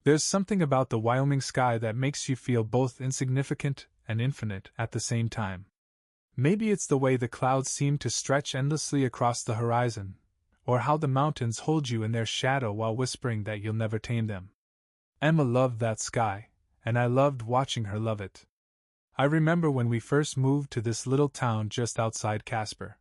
There's something about the Wyoming sky that makes you feel both insignificant and infinite at the same time. Maybe it's the way the clouds seem to stretch endlessly across the horizon, or how the mountains hold you in their shadow while whispering that you'll never tame them. Emma loved that sky, and I loved watching her love it. I remember when we first moved to this little town just outside Casper.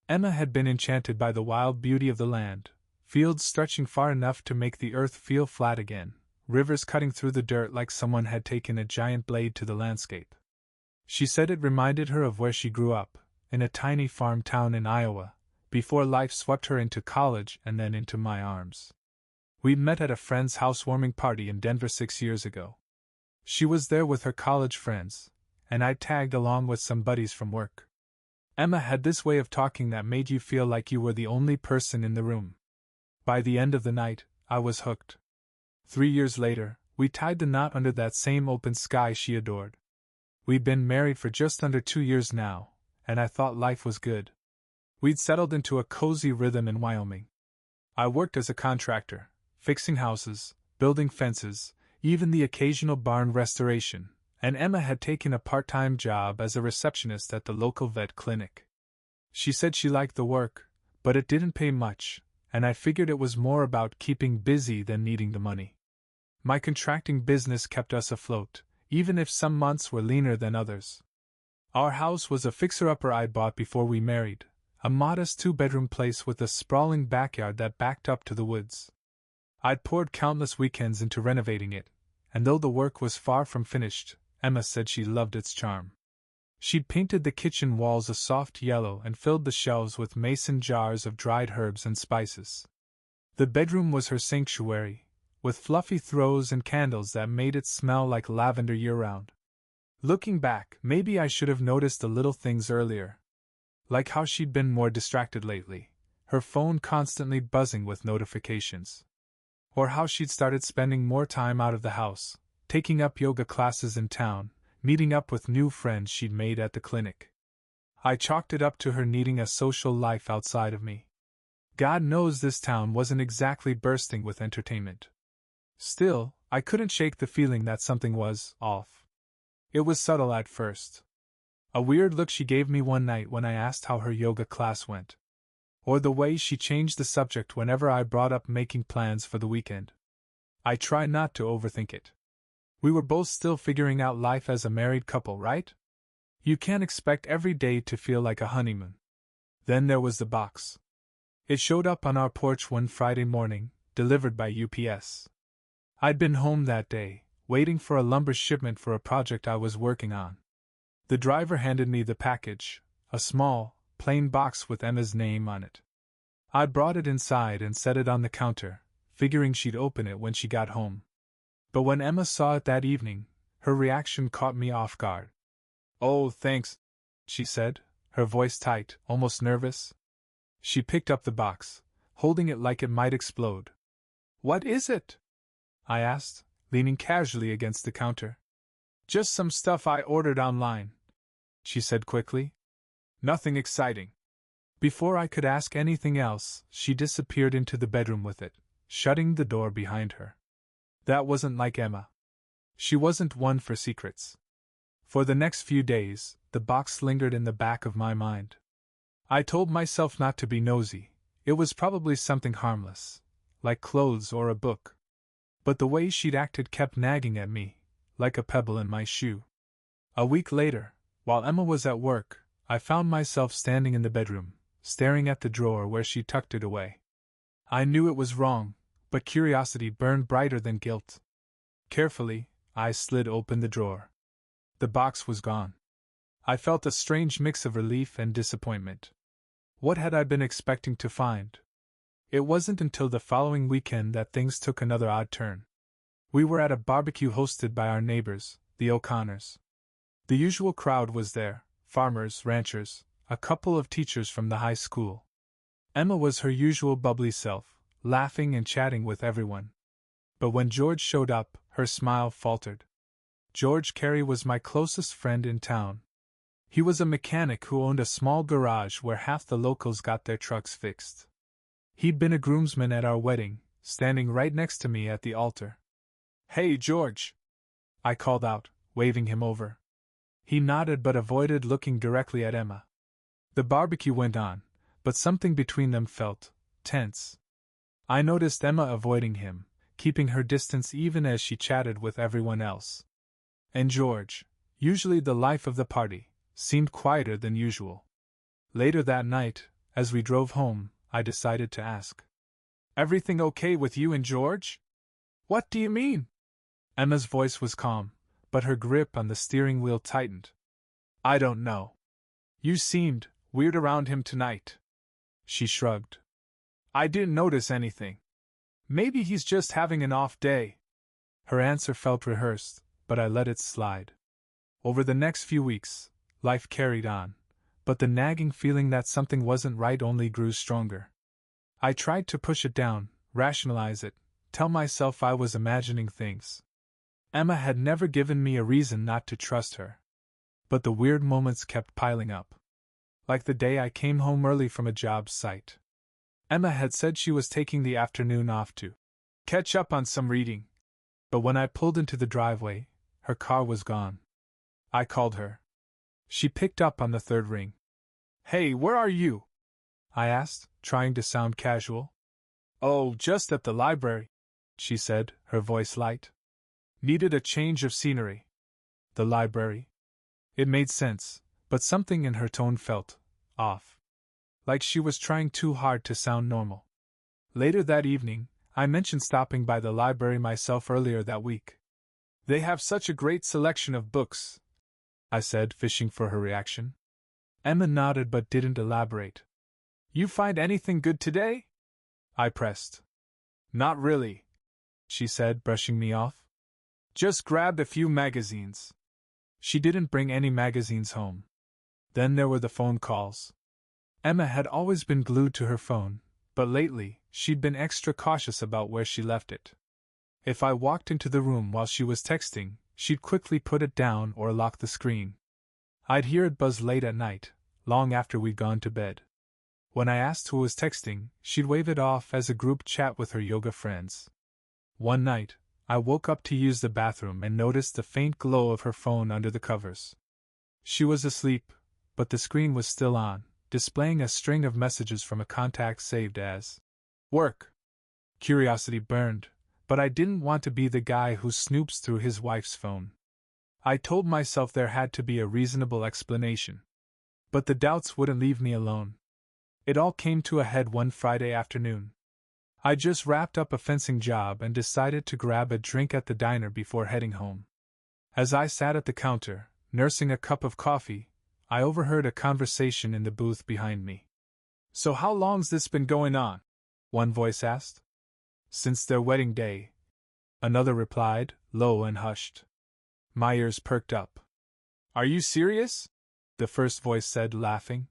Emma had been enchanted by the wild beauty of the land, fields stretching far enough to make the earth feel flat again, rivers cutting through the dirt like someone had taken a giant blade to the landscape. She said it reminded her of where she grew up, in a tiny farm town in Iowa, before life swept her into college and then into my arms. We'd met at a friend's housewarming party in Denver 6 years ago. She was there with her college friends, and I tagged along with some buddies from work. Emma had this way of talking that made you feel like you were the only person in the room. By the end of the night, I was hooked. 3 years later, we tied the knot under that same open sky she adored. We'd been married for just under 2 years now, and I thought life was good. We'd settled into a cozy rhythm in Wyoming. I worked as a contractor, fixing houses, building fences, even the occasional barn restoration, and Emma had taken a part-time job as a receptionist at the local vet clinic. She said she liked the work, but it didn't pay much, and I figured it was more about keeping busy than needing the money. My contracting business kept us afloat, even if some months were leaner than others. Our house was a fixer-upper I'd bought before we married, a modest 2-bedroom place with a sprawling backyard that backed up to the woods. I'd poured countless weekends into renovating it, and though the work was far from finished, Emma said she loved its charm. She'd painted the kitchen walls a soft yellow and filled the shelves with mason jars of dried herbs and spices. The bedroom was her sanctuary, with fluffy throws and candles that made it smell like lavender year-round. Looking back, maybe I should have noticed the little things earlier. Like how she'd been more distracted lately, her phone constantly buzzing with notifications. Or how she'd started spending more time out of the house, taking up yoga classes in town, meeting up with new friends she'd made at the clinic. I chalked it up to her needing a social life outside of me. God knows this town wasn't exactly bursting with entertainment. Still, I couldn't shake the feeling that something was off. It was subtle at first. A weird look she gave me one night when I asked how her yoga class went. Or the way she changed the subject whenever I brought up making plans for the weekend. I tried not to overthink it. We were both still figuring out life as a married couple, right? You can't expect every day to feel like a honeymoon. Then there was the box. It showed up on our porch one Friday morning, delivered by UPS. I'd been home that day, waiting for a lumber shipment for a project I was working on. The driver handed me the package, a small, plain box with Emma's name on it. I brought it inside and set it on the counter, figuring she'd open it when she got home. But when Emma saw it that evening, her reaction caught me off guard. "Oh, thanks," she said, her voice tight, almost nervous. She picked up the box, holding it like it might explode. "What is it?" I asked, leaning casually against the counter. "Just some stuff I ordered online," she said quickly. "Nothing exciting." Before I could ask anything else, she disappeared into the bedroom with it, shutting the door behind her. That wasn't like Emma. She wasn't one for secrets. For the next few days, the box lingered in the back of my mind. I told myself not to be nosy. It was probably something harmless, like clothes or a book. But the way she'd acted kept nagging at me, like a pebble in my shoe. A week later, while Emma was at work, I found myself standing in the bedroom, staring at the drawer where she tucked it away. I knew it was wrong, but curiosity burned brighter than guilt. Carefully, I slid open the drawer. The box was gone. I felt a strange mix of relief and disappointment. What had I been expecting to find? It wasn't until the following weekend that things took another odd turn. We were at a barbecue hosted by our neighbors, the O'Connors. The usual crowd was there, farmers, ranchers, a couple of teachers from the high school. Emma was her usual bubbly self, laughing and chatting with everyone. But when George showed up, her smile faltered. George Carey was my closest friend in town. He was a mechanic who owned a small garage where half the locals got their trucks fixed. He'd been a groomsman at our wedding, standing right next to me at the altar. Hey, George! I called out, waving him over. He nodded but avoided looking directly at Emma. The barbecue went on, but something between them felt tense. I noticed Emma avoiding him, keeping her distance even as she chatted with everyone else. And George, usually the life of the party, seemed quieter than usual. Later that night, as we drove home, I decided to ask. Everything okay with you and George? What do you mean? Emma's voice was calm, but her grip on the steering wheel tightened. I don't know. You seemed weird around him tonight. She shrugged. I didn't notice anything. Maybe he's just having an off day. Her answer felt rehearsed, but I let it slide. Over the next few weeks, life carried on, but the nagging feeling that something wasn't right only grew stronger. I tried to push it down, rationalize it, tell myself I was imagining things. Emma had never given me a reason not to trust her. But the weird moments kept piling up. Like the day I came home early from a job site. Emma had said she was taking the afternoon off to catch up on some reading. But when I pulled into the driveway, her car was gone. I called her. She picked up on the third ring. Hey, where are you? I asked, trying to sound casual. Oh, just at the library, she said, her voice light. Needed a change of scenery. The library? It made sense, but something in her tone felt off. Like she was trying too hard to sound normal. Later that evening, I mentioned stopping by the library myself earlier that week. They have such a great selection of books, I said, fishing for her reaction. Emma nodded but didn't elaborate. You find anything good today? I pressed. Not really, she said, brushing me off. Just grabbed a few magazines. She didn't bring any magazines home. Then there were the phone calls. Emma had always been glued to her phone, but lately, she'd been extra cautious about where she left it. If I walked into the room while she was texting, she'd quickly put it down or lock the screen. I'd hear it buzz late at night, long after we'd gone to bed. When I asked who was texting, she'd wave it off as a group chat with her yoga friends. One night, I woke up to use the bathroom and noticed the faint glow of her phone under the covers. She was asleep, but the screen was still on, displaying a string of messages from a contact saved as work. Curiosity burned, but I didn't want to be the guy who snoops through his wife's phone. I told myself there had to be a reasonable explanation. But the doubts wouldn't leave me alone. It all came to a head one Friday afternoon. I just wrapped up a fencing job and decided to grab a drink at the diner before heading home. As I sat at the counter, nursing a cup of coffee, I overheard a conversation in the booth behind me. So how long's this been going on? One voice asked. Since their wedding day. Another replied, low and hushed. My ears perked up. Are you serious? The first voice said, laughing.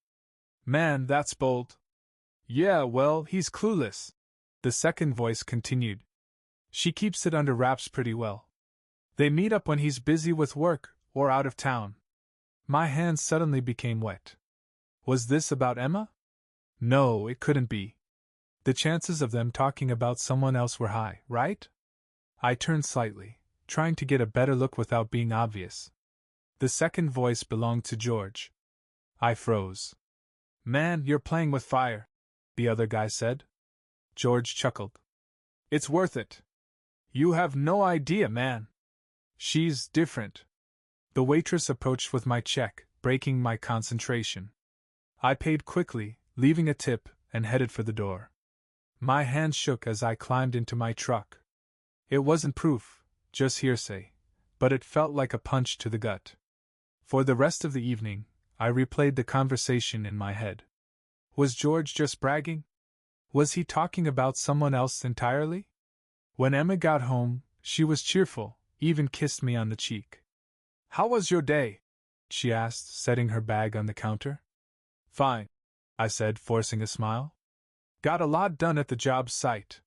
Man, that's bold. Yeah, well, he's clueless. The second voice continued. She keeps it under wraps pretty well. They meet up when he's busy with work or out of town. My hands suddenly became wet. Was this about Emma? No, it couldn't be. The chances of them talking about someone else were high, right? I turned slightly, trying to get a better look without being obvious. The second voice belonged to George. I froze. Man, you're playing with fire, the other guy said. George chuckled. It's worth it. You have no idea, man. She's different. The waitress approached with my check, breaking my concentration. I paid quickly, leaving a tip, and headed for the door. My hands shook as I climbed into my truck. It wasn't proof, just hearsay, but it felt like a punch to the gut. For the rest of the evening, I replayed the conversation in my head. Was George just bragging? Was he talking about someone else entirely? When Emma got home, she was cheerful, even kissed me on the cheek. How was your day? She asked, setting her bag on the counter. Fine, I said, forcing a smile. Got a lot done at the job site.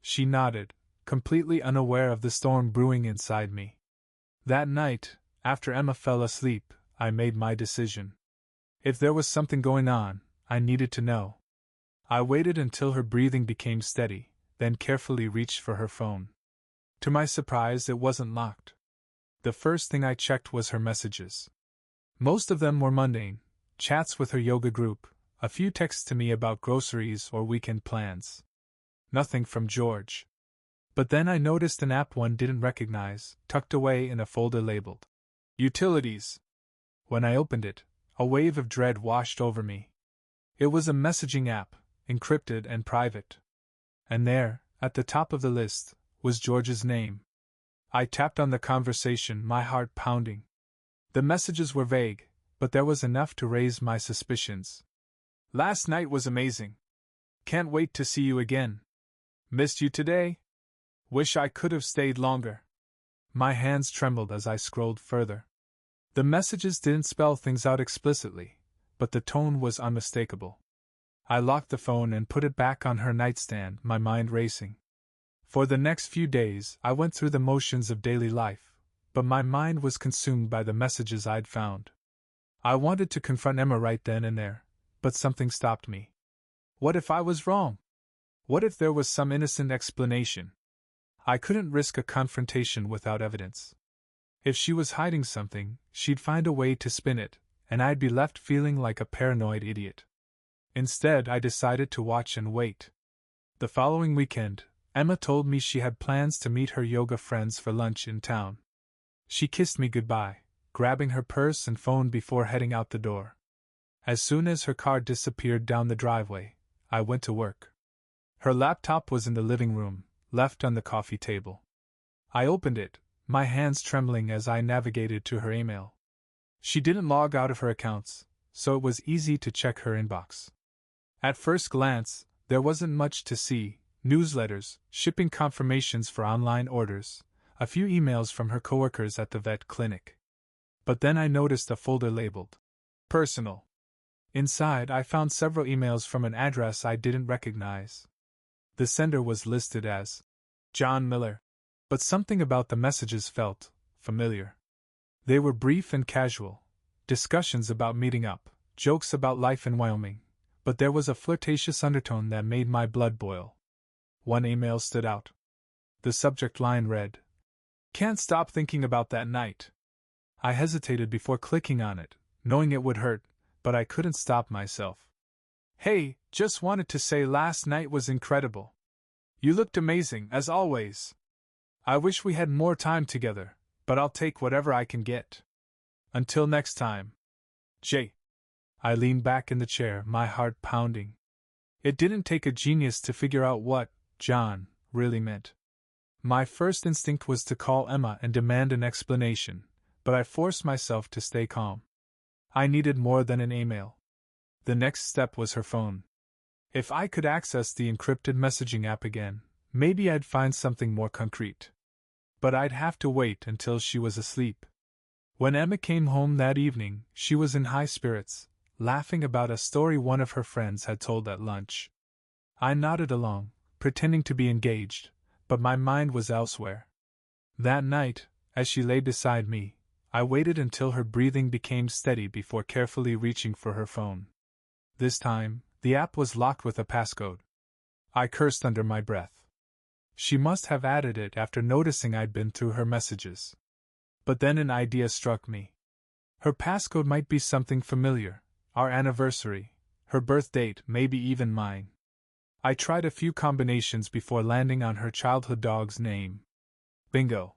She nodded, completely unaware of the storm brewing inside me. That night, after Emma fell asleep, I made my decision. If there was something going on, I needed to know. I waited until her breathing became steady, then carefully reached for her phone. To my surprise, it wasn't locked. The first thing I checked was her messages. Most of them were mundane, chats with her yoga group, a few texts to me about groceries or weekend plans. Nothing from George. But then I noticed an app one didn't recognize, tucked away in a folder labeled Utilities. When I opened it, a wave of dread washed over me. It was a messaging app, encrypted and private. And there, at the top of the list, was George's name. I tapped on the conversation, my heart pounding. The messages were vague, but there was enough to raise my suspicions. Last night was amazing. Can't wait to see you again. Missed you today? Wish I could have stayed longer. My hands trembled as I scrolled further. The messages didn't spell things out explicitly, but the tone was unmistakable. I locked the phone and put it back on her nightstand, my mind racing. For the next few days, I went through the motions of daily life, but my mind was consumed by the messages I'd found. I wanted to confront Emma right then and there, but something stopped me. What if I was wrong? What if there was some innocent explanation? I couldn't risk a confrontation without evidence. If she was hiding something, she'd find a way to spin it, and I'd be left feeling like a paranoid idiot. Instead, I decided to watch and wait. The following weekend, Emma told me she had plans to meet her yoga friends for lunch in town. She kissed me goodbye, grabbing her purse and phone before heading out the door. As soon as her car disappeared down the driveway, I went to work. Her laptop was in the living room, left on the coffee table. I opened it, my hands trembling as I navigated to her email. She didn't log out of her accounts, so it was easy to check her inbox. At first glance, there wasn't much to see: newsletters, shipping confirmations for online orders, a few emails from her coworkers at the vet clinic. But then I noticed a folder labeled Personal. Inside, I found several emails from an address I didn't recognize. The sender was listed as John Miller, but something about the messages felt familiar. They were brief and casual, discussions about meeting up, jokes about life in Wyoming, but there was a flirtatious undertone that made my blood boil. One email stood out. The subject line read, "Can't stop thinking about that night." I hesitated before clicking on it, knowing it would hurt, but I couldn't stop myself. "Hey, just wanted to say last night was incredible. You looked amazing, as always. I wish we had more time together, but I'll take whatever I can get. Until next time. J." I leaned back in the chair, my heart pounding. It didn't take a genius to figure out what John really meant. My first instinct was to call Emma and demand an explanation, but I forced myself to stay calm. I needed more than an email. The next step was her phone. If I could access the encrypted messaging app again, maybe I'd find something more concrete. But I'd have to wait until she was asleep. When Emma came home that evening, she was in high spirits, laughing about a story one of her friends had told at lunch. I nodded along, pretending to be engaged, but my mind was elsewhere. That night, as she lay beside me, I waited until her breathing became steady before carefully reaching for her phone. This time, the app was locked with a passcode. I cursed under my breath. She must have added it after noticing I'd been through her messages. But then an idea struck me. Her passcode might be something familiar: our anniversary, her birth date, maybe even mine. I tried a few combinations before landing on her childhood dog's name. Bingo!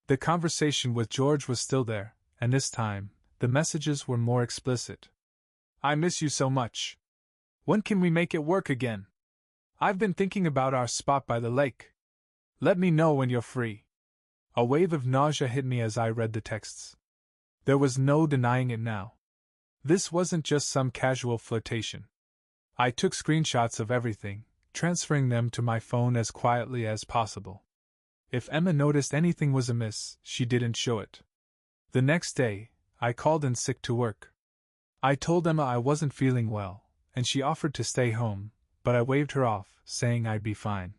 The conversation with George was still there, and this time, the messages were more explicit. "I miss you so much. When can we make it work again? I've been thinking about our spot by the lake. Let me know when you're free." A wave of nausea hit me as I read the texts. There was no denying it now. This wasn't just some casual flirtation. I took screenshots of everything, transferring them to my phone as quietly as possible. If Emma noticed anything was amiss, she didn't show it. The next day, I called in sick to work. I told Emma I wasn't feeling well, and she offered to stay home, but I waved her off, saying I'd be fine.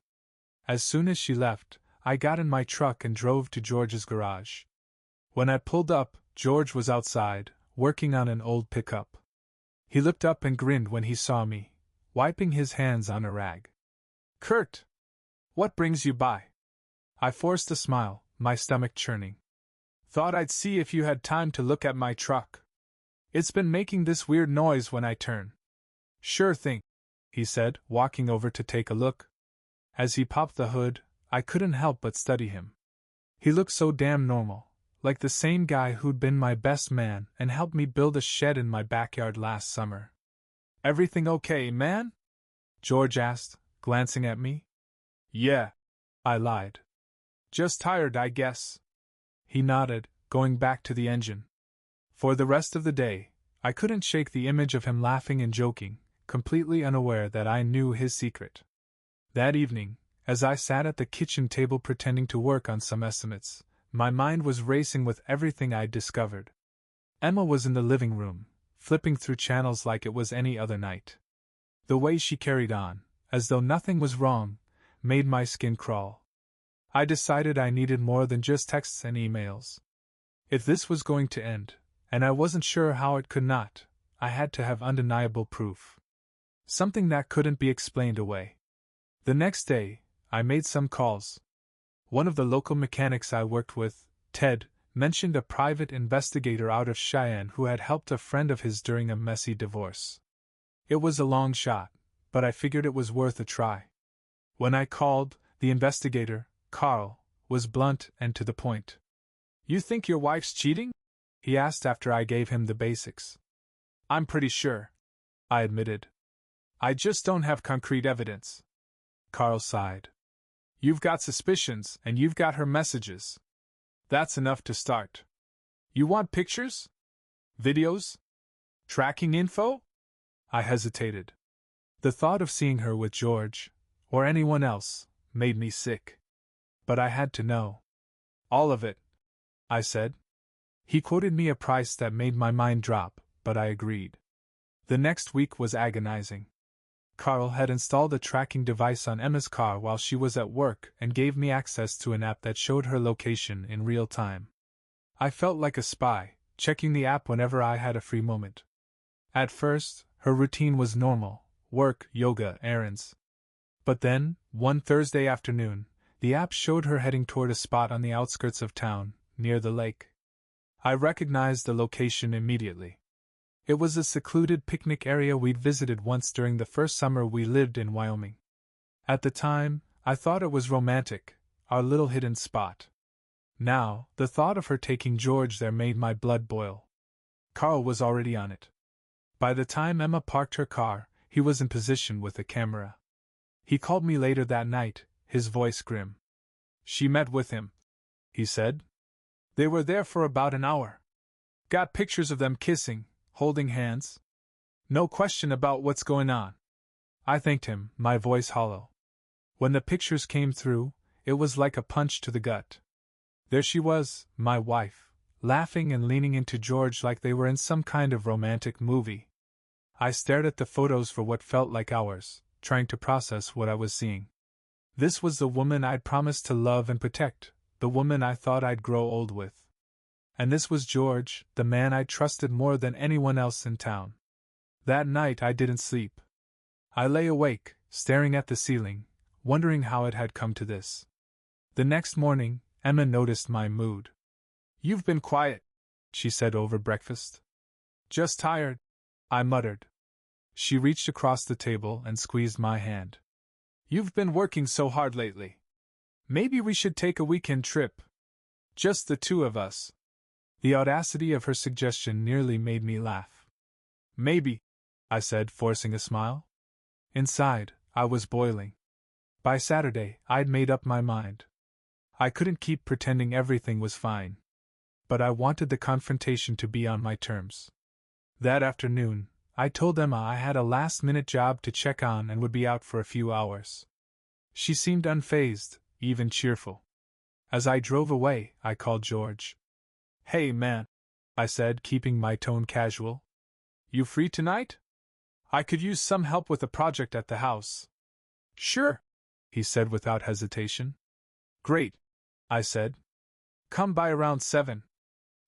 As soon as she left, I got in my truck and drove to George's garage. When I pulled up, George was outside, working on an old pickup. He looked up and grinned when he saw me, wiping his hands on a rag. "Kurt! What brings you by?" I forced a smile, my stomach churning. Thought I'd see if you had time to look at my truck. It's been making this weird noise when I turn. Sure thing, he said, walking over to take a look. As he popped the hood, I couldn't help but study him. He looked so damn normal, like the same guy who'd been my best man and helped me build a shed in my backyard last summer. Everything okay, man? George asked, glancing at me. Yeah, I lied. Just tired, I guess. He nodded, going back to the engine. For the rest of the day, I couldn't shake the image of him laughing and joking, completely unaware that I knew his secret. That evening, as I sat at the kitchen table pretending to work on some estimates, my mind was racing with everything I'd discovered. Emma was in the living room, flipping through channels like it was any other night. The way she carried on, as though nothing was wrong, made my skin crawl. I decided I needed more than just texts and emails. If this was going to end, and I wasn't sure how it could not, I had to have undeniable proof. Something that couldn't be explained away. The next day, I made some calls. One of the local mechanics I worked with, Ted, mentioned a private investigator out of Cheyenne who had helped a friend of his during a messy divorce. It was a long shot, but I figured it was worth a try. When I called, the investigator, Carl, was blunt and to the point. You think your wife's cheating? He asked after I gave him the basics. I'm pretty sure, I admitted. I just don't have concrete evidence. Carl sighed. You've got suspicions, and you've got her messages. That's enough to start. You want pictures? Videos? Tracking info? I hesitated. The thought of seeing her with George, or anyone else, made me sick. But I had to know. All of it, I said. He quoted me a price that made my mind drop, but I agreed. The next week was agonizing. Carl had installed a tracking device on Emma's car while she was at work and gave me access to an app that showed her location in real time. I felt like a spy, checking the app whenever I had a free moment. At first, her routine was normal: work, yoga, errands. But then, one Thursday afternoon, the app showed her heading toward a spot on the outskirts of town, near the lake. I recognized the location immediately. It was a secluded picnic area we'd visited once during the first summer we lived in Wyoming. At the time, I thought it was romantic, our little hidden spot. Now, the thought of her taking George there made my blood boil. Carl was already on it. By the time Emma parked her car, he was in position with a camera. He called me later that night, his voice grim. She met with him, he said. They were there for about an hour. Got pictures of them kissing, holding hands. No question about what's going on. I thanked him, my voice hollow. When the pictures came through, it was like a punch to the gut. There she was, my wife, laughing and leaning into George like they were in some kind of romantic movie. I stared at the photos for what felt like hours, trying to process what I was seeing. This was the woman I'd promised to love and protect, the woman I thought I'd grow old with. And this was George, the man I trusted more than anyone else in town. That night I didn't sleep. I lay awake, staring at the ceiling, wondering how it had come to this. The next morning, Emma noticed my mood. You've been quiet, she said over breakfast. Just tired, I muttered. She reached across the table and squeezed my hand. You've been working so hard lately. Maybe we should take a weekend trip. Just the two of us. The audacity of her suggestion nearly made me laugh. Maybe, I said, forcing a smile. Inside, I was boiling. By Saturday, I'd made up my mind. I couldn't keep pretending everything was fine. But I wanted the confrontation to be on my terms. That afternoon, I told Emma I had a last-minute job to check on and would be out for a few hours. She seemed unfazed, even cheerful. As I drove away, I called George. Hey man, I said, keeping my tone casual. You free tonight? I could use some help with a project at the house. Sure, he said without hesitation. Great, I said. Come by around 7.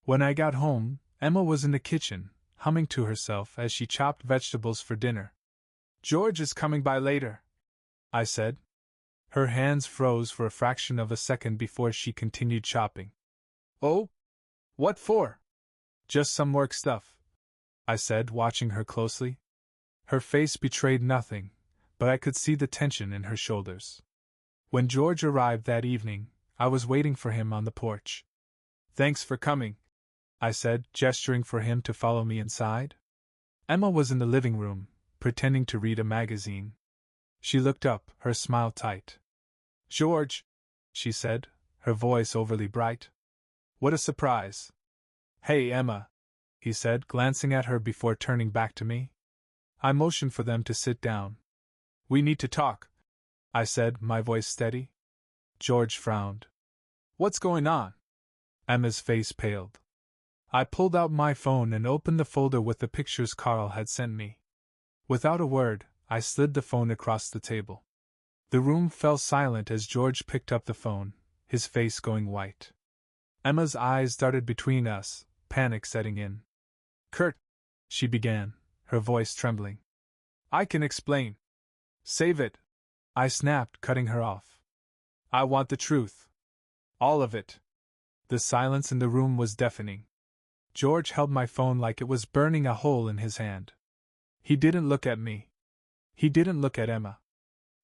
When I got home, Emma was in the kitchen, humming to herself as she chopped vegetables for dinner. George is coming by later, I said. Her hands froze for a fraction of a second before she continued chopping. Oh? What for? Just some work stuff, I said, watching her closely. Her face betrayed nothing, but I could see the tension in her shoulders. When George arrived that evening, I was waiting for him on the porch. Thanks for coming, I said, gesturing for him to follow me inside. Emma was in the living room, pretending to read a magazine. She looked up, her smile tight. George, she said, her voice overly bright. What a surprise. Hey, Emma, he said, glancing at her before turning back to me. I motioned for them to sit down. We need to talk, I said, my voice steady. George frowned. What's going on? Emma's face paled. I pulled out my phone and opened the folder with the pictures Carl had sent me. Without a word, I slid the phone across the table. The room fell silent as George picked up the phone, his face going white. Emma's eyes darted between us, panic setting in. Kurt, she began, her voice trembling. I can explain. Save it, I snapped, cutting her off. I want the truth. All of it. The silence in the room was deafening. George held my phone like it was burning a hole in his hand. He didn't look at me. He didn't look at Emma.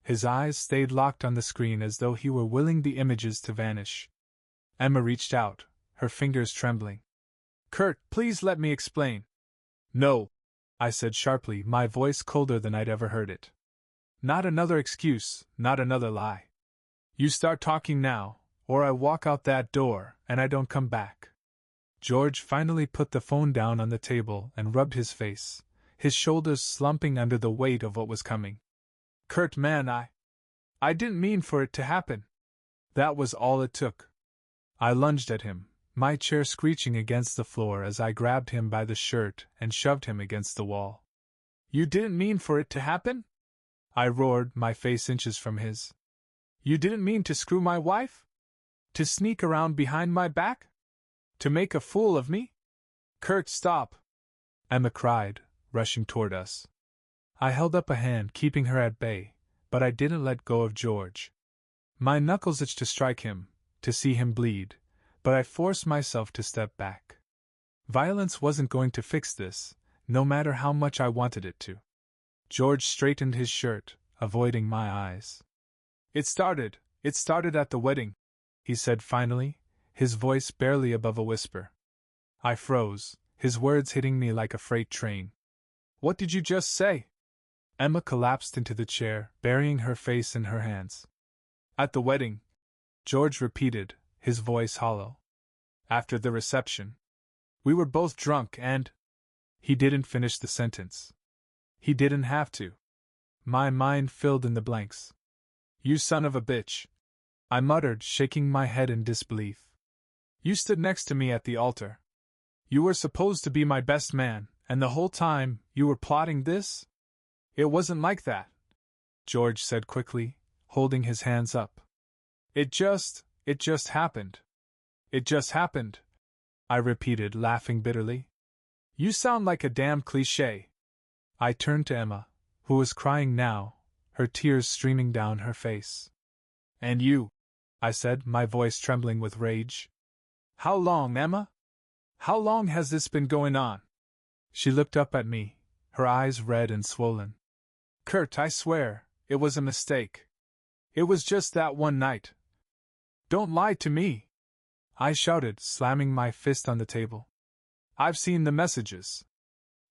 His eyes stayed locked on the screen as though he were willing the images to vanish. Emma reached out, her fingers trembling. Kurt, please let me explain. No, I said sharply, my voice colder than I'd ever heard it. Not another excuse, not another lie. You start talking now, or I walk out that door and I don't come back. George finally put the phone down on the table and rubbed his face, his shoulders slumping under the weight of what was coming. Kurt, man, I didn't mean for it to happen. That was all it took. I lunged at him, my chair screeching against the floor as I grabbed him by the shirt and shoved him against the wall. You didn't mean for it to happen? I roared, my face inches from his. You didn't mean to screw my wife? To sneak around behind my back? To make a fool of me? Kurt, stop! Emma cried, rushing toward us. I held up a hand, keeping her at bay, but I didn't let go of George. My knuckles itched to strike him, to see him bleed, but I forced myself to step back. Violence wasn't going to fix this, no matter how much I wanted it to. George straightened his shirt, avoiding my eyes. It started at the wedding, he said finally, his voice barely above a whisper. I froze, his words hitting me like a freight train. What did you just say? Emma collapsed into the chair, burying her face in her hands. At the wedding, George repeated, his voice hollow. After the reception. We were both drunk and… He didn't finish the sentence. He didn't have to. My mind filled in the blanks. You son of a bitch, I muttered, shaking my head in disbelief. You stood next to me at the altar. You were supposed to be my best man, and the whole time you were plotting this? It wasn't like that, George said quickly, holding his hands up. It just happened. It just happened, I repeated, laughing bitterly. You sound like a damn cliché. I turned to Emma, who was crying now, her tears streaming down her face. And you, I said, my voice trembling with rage. How long, Emma? How long has this been going on? She looked up at me, her eyes red and swollen. Kurt, I swear, it was a mistake. It was just that one night. Don't lie to me, I shouted, slamming my fist on the table. I've seen the messages.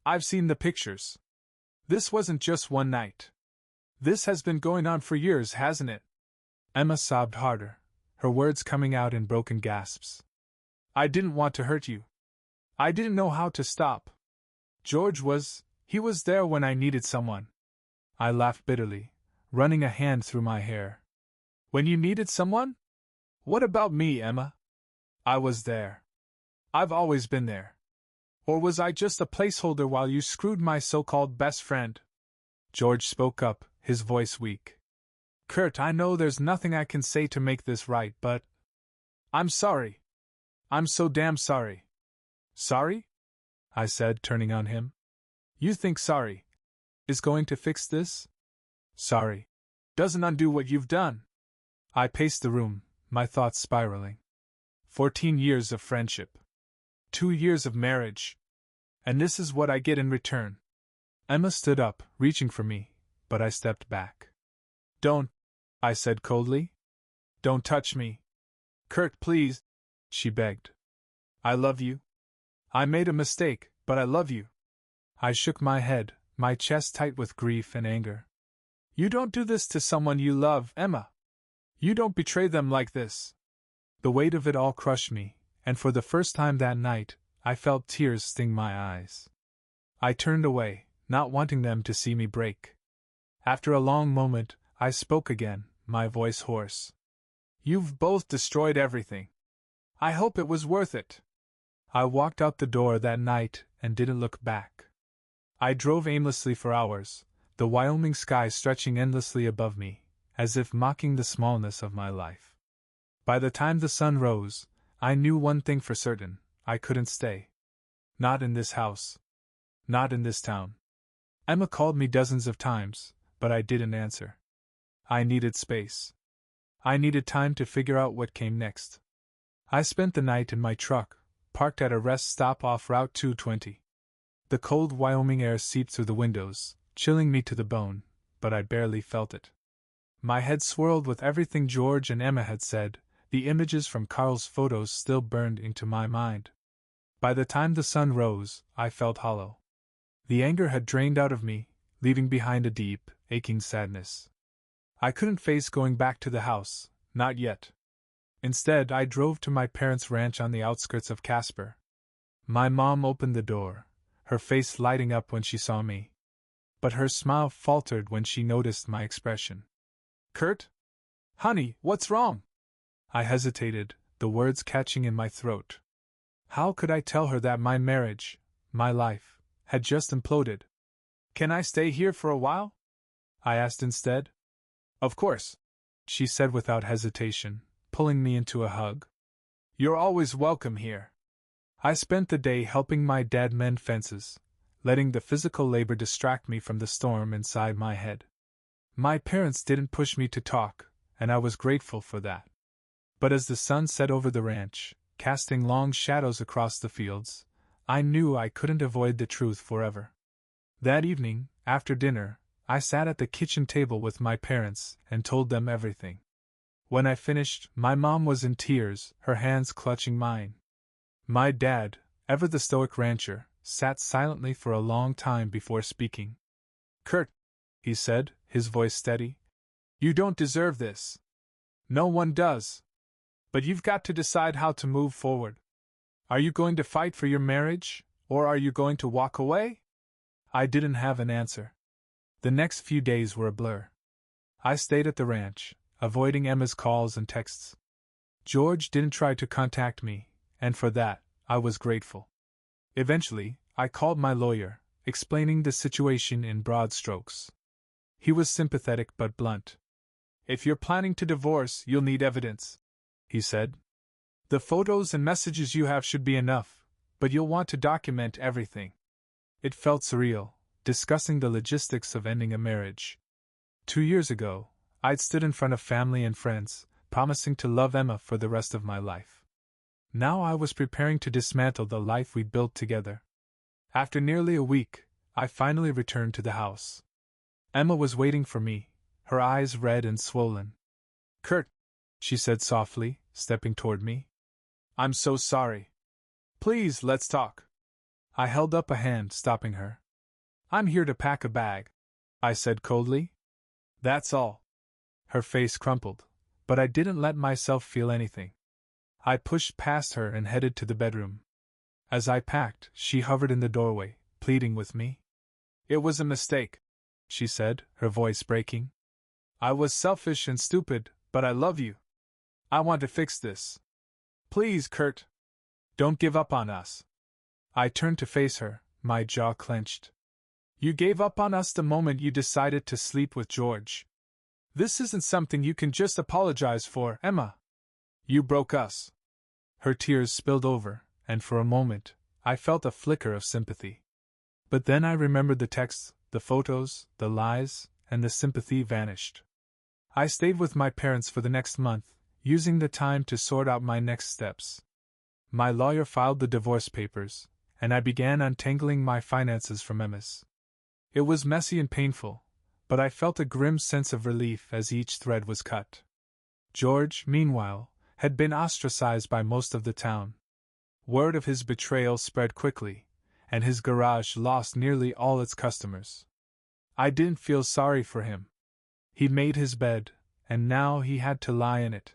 I've seen the pictures. This wasn't just one night. This has been going on for years, hasn't it? Emma sobbed harder, her words coming out in broken gasps. I didn't want to hurt you. I didn't know how to stop. George was there when I needed someone. I laughed bitterly, running a hand through my hair. When you needed someone? What about me, Emma? I was there. I've always been there. Or was I just a placeholder while you screwed my so-called best friend? George spoke up, his voice weak. Kurt, I know there's nothing I can say to make this right, but… I'm sorry. I'm so damn sorry. Sorry? I said, turning on him. You think sorry is going to fix this? Sorry doesn't undo what you've done. I paced the room, my thoughts spiraling. 14 years of friendship. 2 years of marriage. And this is what I get in return. Emma stood up, reaching for me, but I stepped back. Don't, I said coldly. Don't touch me. Kurt, please, she begged. I love you. I made a mistake, but I love you. I shook my head, my chest tight with grief and anger. You don't do this to someone you love, Emma. You don't betray them like this. The weight of it all crushed me, and for the first time that night, I felt tears sting my eyes. I turned away, not wanting them to see me break. After a long moment, I spoke again, my voice hoarse. You've both destroyed everything. I hope it was worth it. I walked out the door that night and didn't look back. I drove aimlessly for hours, the Wyoming sky stretching endlessly above me, as if mocking the smallness of my life. By the time the sun rose, I knew one thing for certain: I couldn't stay. Not in this house. Not in this town. Emma called me dozens of times, but I didn't answer. I needed space. I needed time to figure out what came next. I spent the night in my truck, parked at a rest stop off Route 220. The cold Wyoming air seeped through the windows, chilling me to the bone, but I barely felt it. My head swirled with everything George and Emma had said. The images from Carl's photos still burned into my mind. By the time the sun rose, I felt hollow. The anger had drained out of me, leaving behind a deep, aching sadness. I couldn't face going back to the house, not yet. Instead, I drove to my parents' ranch on the outskirts of Casper. My mom opened the door, her face lighting up when she saw me. But her smile faltered when she noticed my expression. Kurt? Honey, what's wrong? I hesitated, the words catching in my throat. How could I tell her that my marriage, my life, had just imploded? Can I stay here for a while? I asked instead. Of course, she said without hesitation, pulling me into a hug. You're always welcome here. I spent the day helping my dad mend fences, letting the physical labor distract me from the storm inside my head. My parents didn't push me to talk, and I was grateful for that. But as the sun set over the ranch, casting long shadows across the fields, I knew I couldn't avoid the truth forever. That evening, after dinner, I sat at the kitchen table with my parents and told them everything. When I finished, my mom was in tears, her hands clutching mine. My dad, ever the stoic rancher, sat silently for a long time before speaking. Kurt, he said, his voice steady, you don't deserve this. No one does. But you've got to decide how to move forward. Are you going to fight for your marriage, or are you going to walk away? I didn't have an answer. The next few days were a blur. I stayed at the ranch, avoiding Emma's calls and texts. George didn't try to contact me, and for that, I was grateful. Eventually, I called my lawyer, explaining the situation in broad strokes. He was sympathetic but blunt. If you're planning to divorce, you'll need evidence, he said. The photos and messages you have should be enough, but you'll want to document everything. It felt surreal, discussing the logistics of ending a marriage. 2 years ago, I'd stood in front of family and friends, promising to love Emma for the rest of my life. Now I was preparing to dismantle the life we built together. After nearly a week, I finally returned to the house. Emma was waiting for me, her eyes red and swollen. Kurt, she said softly, stepping toward me. I'm so sorry. Please, let's talk. I held up a hand, stopping her. I'm here to pack a bag, I said coldly. That's all. Her face crumpled, but I didn't let myself feel anything. I pushed past her and headed to the bedroom. As I packed, she hovered in the doorway, pleading with me. It was a mistake, she said, her voice breaking. I was selfish and stupid, but I love you. I want to fix this. Please, Kurt. Don't give up on us. I turned to face her, my jaw clenched. You gave up on us the moment you decided to sleep with George. This isn't something you can just apologize for, Emma. You broke us. Her tears spilled over, and for a moment, I felt a flicker of sympathy. But then I remembered the texts, the photos, the lies, and the sympathy vanished. I stayed with my parents for the next month, using the time to sort out my next steps. My lawyer filed the divorce papers, and I began untangling my finances from Emma's. It was messy and painful, but I felt a grim sense of relief as each thread was cut. George, meanwhile, had been ostracized by most of the town. Word of his betrayal spread quickly, and his garage lost nearly all its customers. I didn't feel sorry for him. He'd made his bed, and now he had to lie in it.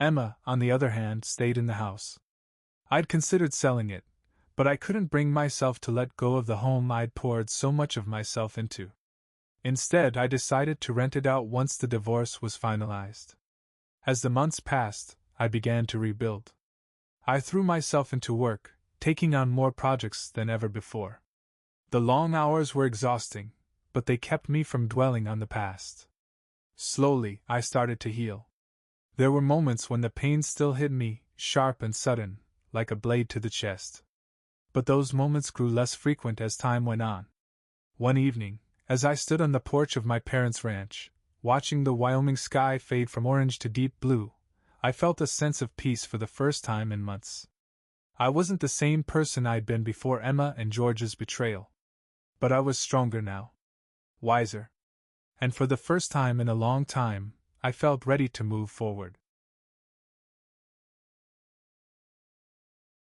Emma, on the other hand, stayed in the house. I'd considered selling it, but I couldn't bring myself to let go of the home I'd poured so much of myself into. Instead, I decided to rent it out once the divorce was finalized. As the months passed, I began to rebuild. I threw myself into work, taking on more projects than ever before. The long hours were exhausting, but they kept me from dwelling on the past. Slowly, I started to heal. There were moments when the pain still hit me, sharp and sudden, like a blade to the chest. But those moments grew less frequent as time went on. One evening, as I stood on the porch of my parents' ranch, watching the Wyoming sky fade from orange to deep blue, I felt a sense of peace for the first time in months. I wasn't the same person I'd been before Emma and George's betrayal. But I was stronger now. Wiser. And for the first time in a long time, I felt ready to move forward.